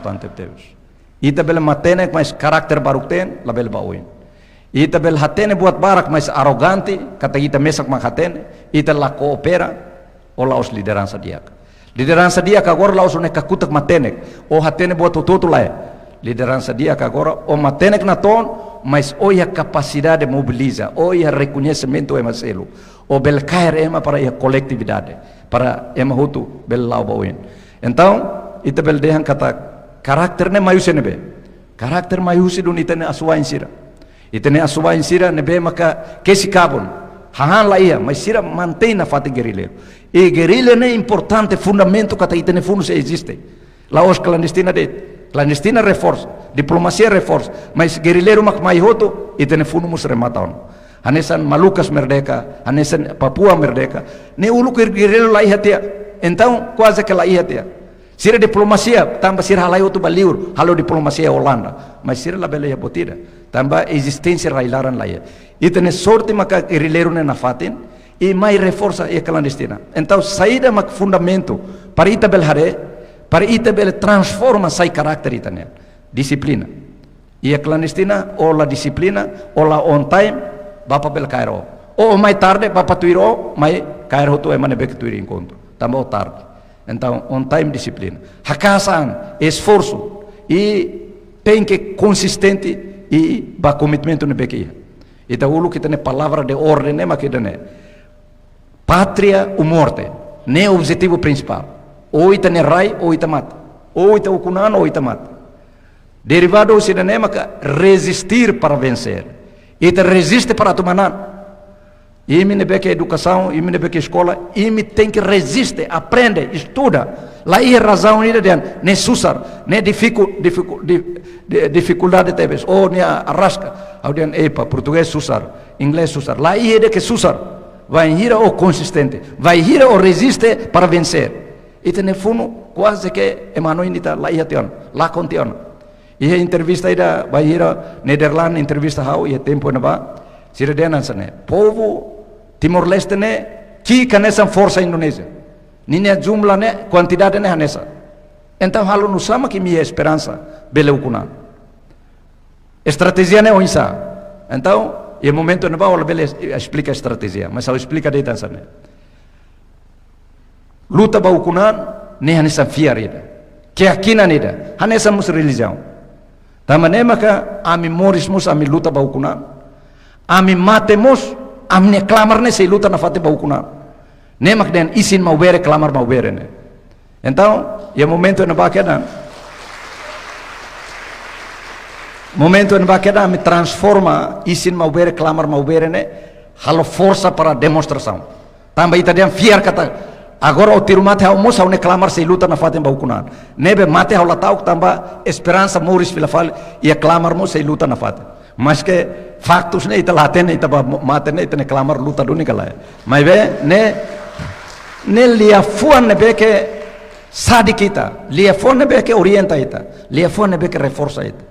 importante teus. Ita bela matenek mais karakter baru ten, label bauin. Ita bela hatene buat barak mais arogante, kata ita mesak makhatene, ita la coopera o laos liderança diak. Liderança diak agora laos ne kakutak matenek, o hatene buat tututu lai. Liderança diak agora o matenek na ton, mas olha a capacidade mobiliza, olha o reconhecimento ema selo, o bel cair ema para a coletividade, para ema hutu bel lau bauin. Então, ita bel dehan kata karakter ne mayusi nebe, karakter mayusi dun ita ne asuain sira, ita ne asuain sira nebe maka kesi kabun, hahan la ia, mas sira mantém na fati guerrilheiro. E guerrilha ne importante fundamento kata ita ne funus existe, laos clandestina reforça, diplomacia reforça, mas guerrilheiro mak mai hoto ita ne funus remataon. Hanesan Malukas merdeka, hanesan Papua merdeka, ne ulu guerrilheiro la ia tia, então quase que la ia tia. Sira diplomacia, tambah sira halai otu baliur, halo diplomacia Holanda, mas sira la bela ia botida, tambah existência railaran la ia. Ita ne sorte maka guerrilheiro ne nafatin, e mai reforça ia clandestina. Então saída mak fundamento para ita bel hare, para ita bel transforma sai karakter ita ne, disciplina. Ia clandestina, ou la disciplina, ou la on time, bapa bel cairo. Ou mai tarde, bapa tuiro, mai cairo tu emane bek tuiri encontro, tambah o tarde. Então, on time disciplina. Hakasan, esforço e tem que consistente e ba commitmento ne bekia. Então, ulu kita ne palavra de ordem ne makida ne. Pátria ou morte, ne objetivo principal. Ou ita ne rai ou ita mata. Ou ita ukunan ou ita mata. Derivado sida ne maka resistir para vencer. Ita resiste para tumanan. Imi ne beke educação, imi ne beke escola, imi tem que resistir, aprende, estuda. Lá é razão ida den, ne susar, ne dificuldade teves, ou ne arrasca. Audian epa, português susar, inglês susar. Lá é de que susar, vai ir o consistente, vai ir o resiste para vencer. E tem funo quase que emano inita lá ia tion, lá contion. E a entrevista ida vai ir Nederland entrevista hau e tempo na ba. Sira denan sane, povo Timor Leste ne kika nessa força Indonésia, nina jumla ne quantidade ne hanesa. Então halo no sama que minha esperança beleucuna. Estratégia ne oinsa. Então e momento ne ba ola bele explica a estratégia, mas ao explica de tan sane. Luta baucunan ne hanesa fiarida. Keyakinan ida, hanesa mus religião. Tamane maka ami morismus ami luta baucunan. Ami matemos, ami ne clamar ne sei luta na fate baukuna. Ne mak den isin mau bere clamar mau bere ne. Então, e momento na baquedan. Momento na baquedan me transforma isin mau bere clamar mau bere ne halo força para demonstração. Tambah ita den fiar kata agora o tiro mate ao moça ne clamar sei luta na fate baukuna. Nebe mate ao latau tambah esperança moris filafal e clamar mo sei luta na fate. Mas que factos ne ita laten ita mate ne ita ne clamar luta duni kala. Mas be ne lia fuan ne be que sadi kita, lia fuan ne be que orienta ita, lia fuan ne be que reforça ita.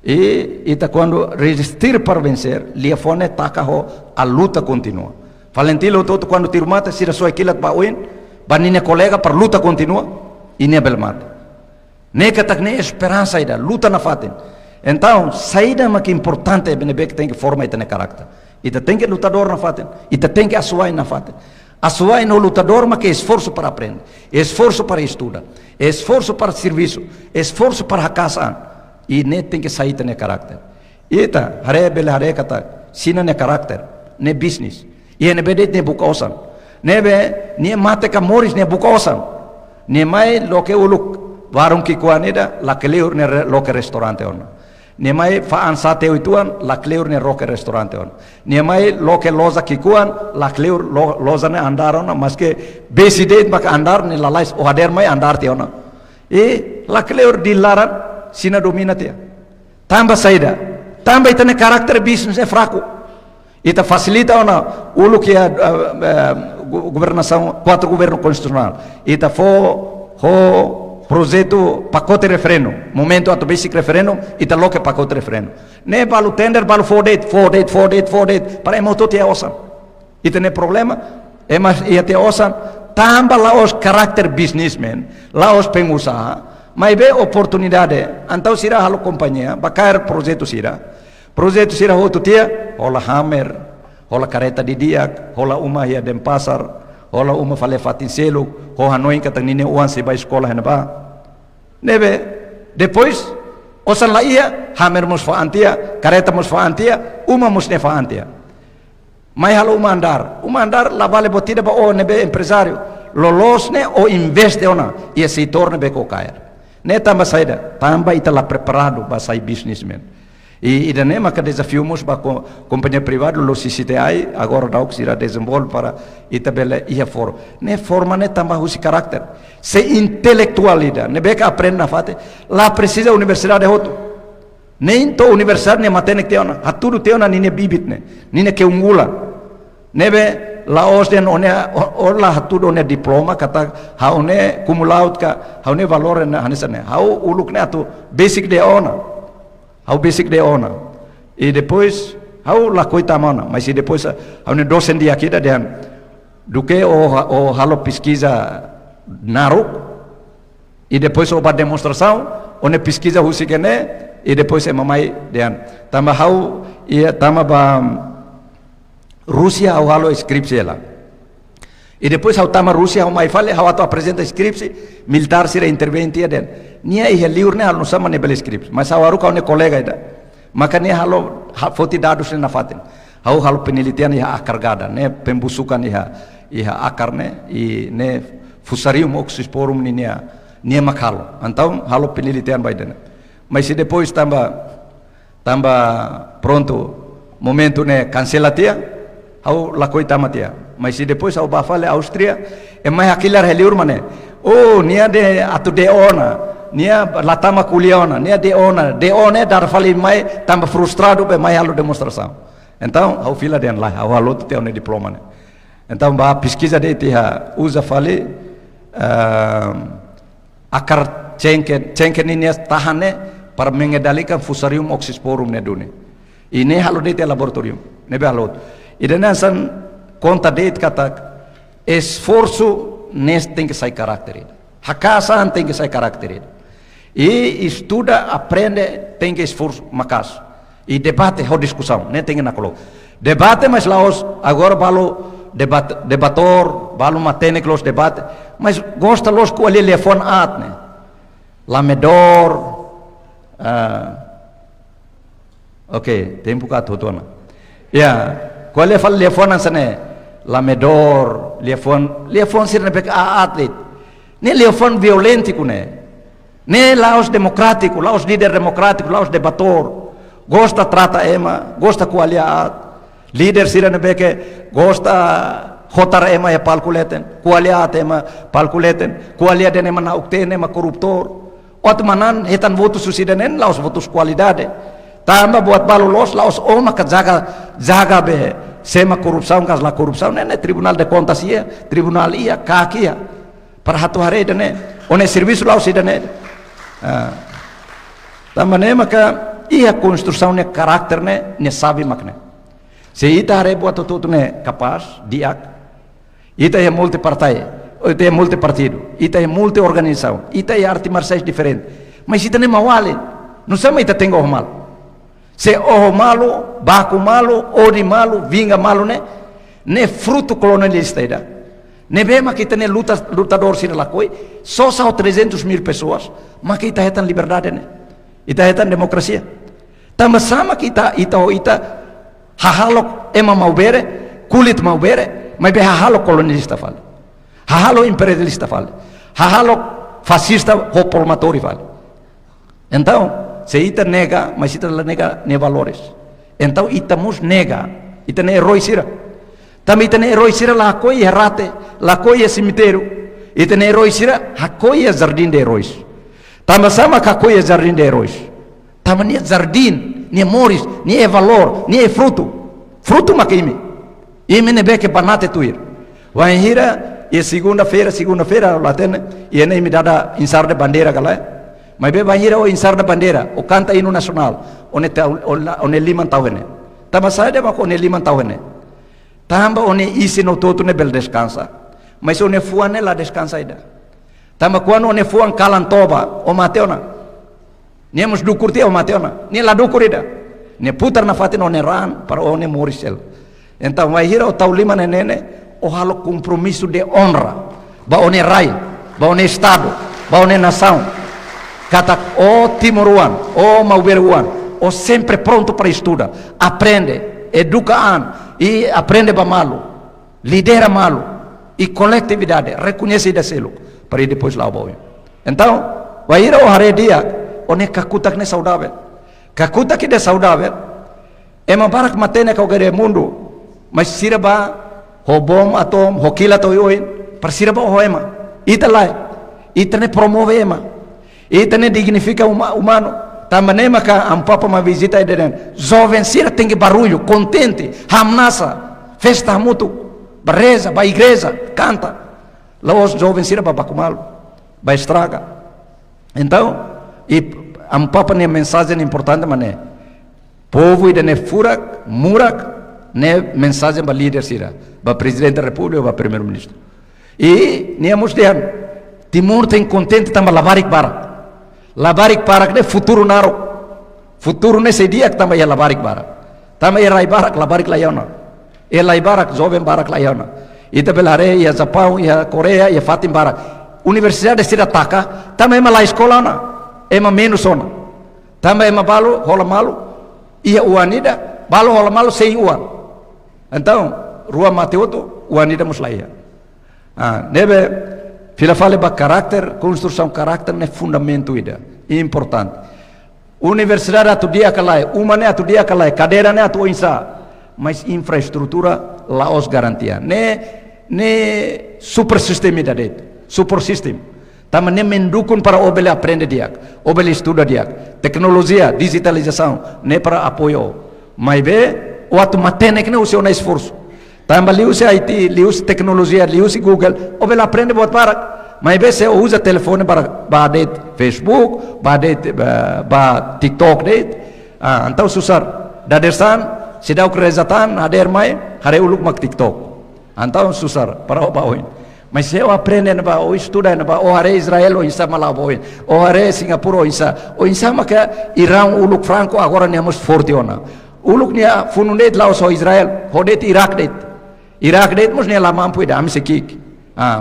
E ita quando resistir para vencer, lia fuan ne takaho a luta continua. Valentilo todo quando tiro mata sira sua kilat bauin, banine colega para luta continua e ne bel mate. Ne katak ne esperança ida, luta na faten. Então, saída mais importante é que tem que formar esse caráter. Ita tem que lutador na faten, ita tem que asuai na faten. Asuai no lutador mas que esforço para aprender, esforço para estudar, esforço para serviço, esforço para a casa. E ne tem que sair esse caráter. Ita hare bele hare kata sina ne caráter, ne business. E ne bedet ne bukaosan. Ne be ne mate ka moris ne bukaosan. Ne mai loke uluk warung kikuanida la keleur ne loke restaurante ona. Nemai faan sate ituan la kleur ne roke restaurante on. Nemai loke loza kikuan la kleur loza ne andar ona maske besidet mak andar ne la lais o hader mai andar te ona. E la kleur dilaran sina domina te. Tambah saida, tambah itane karakter bisnis e fraco. Ita facilita ona ulu que governação quatro governo constitucional. Ita ho projeto pacote referendo, momento ato basic referendo, ita loke pacote referendo. Ne balu tender balu for date, para emoto te osan. Ita ne problema, emas ia te osan, tamba laos karakter businessman, laos pengusaha, Mas be oportunidade, então sira halo companhia, bakar projeto sira outro dia, hola hammer, hola careta de dia, hola uma ia dem pasar, hola uma fale fatin selo, ho hanoi katang nini uan se ba escola henaba. Nebe, depois osan la ia, hammer mus fa antia, careta mus fa antia, uma mus ne fa antia. Mas halo uma andar la vale botida ba o nebe empresário, lolos ne o investe ona, ia se torna be ko cair. Ne tamba saída, tamba ita lá preparado para sair businessman. E daí maka desafiamos para companhia privada, lo CCTI, agora dá o que será desenvolve para ita bela ia for. Ne forma ne tamba husi caráter, se intelectualidade, ne beka aprende na fate, lá precisa universidade outro. Nem to universidade ne matene que teona, hatudo teona nine bibit ne, nine que ungula. Nebe la osden one la hatudo one diploma kata haone cum laude ka haone valor na hanesane hau uluk ne atu basic de ona e depois hau la coita mana mas e depois haone docen dia kita dan duke o halo pesquisa naruk e depois o ba demonstração one pesquisa husikene e depois é mamai dan tamba hau e tamba ba Rússia ao halo inscripsi lá. E depois ao tama Rússia ao mai fale ao ato apresenta inscripsi militar sira interventia den. Nia e liur ne halo sama ne bel inscripsi. Mas ao aru ne colega ida. Maka ne halo foti dados na fatin. Ao halo penelitian ia akargada ne pembusukan ia akar ne e ne fusarium oxysporum nia makalo. Então halo penelitian baiden. Mas se depois tamba pronto momento ne cancelatia au la coita matia mas se depois au bafale Áustria é mais aquilo reliur mane oh nia de atu de ona nia latama kuliona nia de ona dar fale mai tamba frustrado be mai alu demonstração então au fila den lá au alu te one diploma ne então ba pesquisa de tia usa fale akar cengken ini tahane para mengendalikan fusarium oxysporum ne dune ini halo de laboratorium nebe halo e denasan conta de kata esforço nes tem que sair caráter hakasan tem que sair caráter e estuda aprende tem que esforço makas e debate ho discussão nem tem na colo debate mas laos agora balo debator balo matene que los debate mas gosta los com ele telefone atne lamedor ok tempo ka totona ya qual é fala telefone sane lamedor telefone sir nepek atlet ne telefone violento kune ne laos democrático laos líder democrático laos debator gosta trata ema gosta qualiat líder sir nepek gosta hotar ema e palkuleten qualiat ema palkuleten qualiat ema na ukten ema koruptor otmanan hetan votos susidenen laos votos qualidade tamba buat balulos laos oma ka jaga be sema korupsaun kas la korupsaun ne tribunal de contas ia tribunal ia kakia para hatu hare dene one serviço laos idene tamba ne maka ia construção ne karakter ne sabe makne se ita hare buat tutu ne capaz diak ita é multipartai ita é multipartido ita é multiorganização ita é arte marciais diferente mas ita ne mawale não sama ita tengo mal se o malo, baco malo, ori malo, vinga malo ne fruto colonialista ida. Ne bema kita ne lutador sira lakoi, só 300.000 pessoas, mas kita hetan liberdade ne. Ita hetan demokrasia. Tamba sama kita hahalok ema mau bere, kulit mau bere, mas be hahalok colonialista fale. Hahalok imperialista fale. Hahalok fascista reformatori fale. Então se ita nega, mas ita nega ne valores. Então ita mus nega, ita ne eroi sira. Também ita ne eroi sira la koi errate, la koi cemitério. Ita ne eroi sira hakoi jardim de heróis. Tamba sama hakoi jardim de heróis. Tamba ne jardim, ne moris, ne valor, ne fruto. Fruto makimi. Ime ne beke banate tuir. Vai hira e segunda-feira lá tem e ne me dada insar de bandeira galera. Mas be banheira o insar da bandeira o canta hino nacional one liman tawene tama saide ba one liman tawene tamba one isi no toto ne bel descansa mas one fuane la descansa ida Tama kuano ne fuang kalan toba o mateona. Ne mus dukur tia o mateona. Ne la dukur ida. Ne putar na fatin o ne ran para o ne morisel. Então vai hira o taulima nene o halo compromisso de honra. Ba o ne rai, ba o ne estado, ba o ne nação. Kata o timoruan, o mauberuan, o sempre pronto para estudar. Aprende, educa e aprende ba malu. Lidera malu e coletividade, reconhece da selo para depois lá o boi. Então, vai ir ao hare dia, o ne kakuta que ne saudável. Kakuta que de saudável, é uma barak matene que o gere mundo, mas siraba ho bom atom, ho kila to yoin, para siraba ho ema. Ita lá, ita ne promove ema. Ita ne dignifica humano. Também maka ampapa uma visita e deren. Jovem sira tem que barulho, contente, hamnasa, festa mutu. Barreza, vai igreja, canta. Lá os jovens sira para bacumal, vai estraga. Então, e ampapa ne mensagem importante mané. Povo ide ne furak, murak, ne mensagem para líder sira, para presidente da república, para primeiro ministro. E ne amos dian, Timur tem contente também labarik barak. Labarik barak ne futuro naro. Futuro ne sedia que também é labarik barak. Também é rai barak, labarik layona. Elai barak, jovem barak layana. Ita belare, ia Japão, ia Coreia, ia Fatim barak. Universidade sira taka, também ema la escola na, ema menos ona. Também ema balo, rola malu, ia uanida, balo rola malu sem uan. Então, rua Mateuto, uanida muslaia. Nebe, fila fale ba caráter, construção caráter ne fundamento ida, importante. Universidade atu dia kalai, umane atu dia kalai, cadeira ne atu insa. Mas infraestrutura lá os garantia. Ne super sistema da det, super sistema. Tama ne mendukung para obele aprende dia, obele estuda dia. Tecnologia, digitalização, ne para apoio. Mas be, o atu matene que ne usa na esforço. Tama liusi IT, liusi tecnologia, liusi Google, obele aprende buat para. Mas be se usa telefone para det Facebook, ba TikTok det. Então susar, dadersan sidau kerezatan hadir mai hare uluk mak TikTok. Antau susar para baoin. Mas eu aprende na o estuda na o hare Israel o insa malaboin. O hare Singapura o insa maka Iran uluk Franco agora nemos fortiona. Uluk nia fununet lao so Israel, hodet Irak det. Irak det mos nia la mampu da am sekik.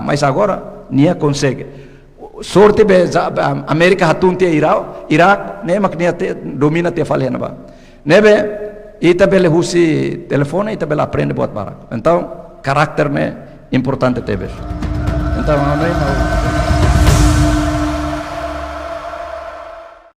Mas agora nia consegue. Sorte be Amerika hatun te Irak ne mak nia domina te falena ba. Nebe ita bele husi telefone, ita bele aprende buat barak. Então, karakter ne importante tebes. Então, não é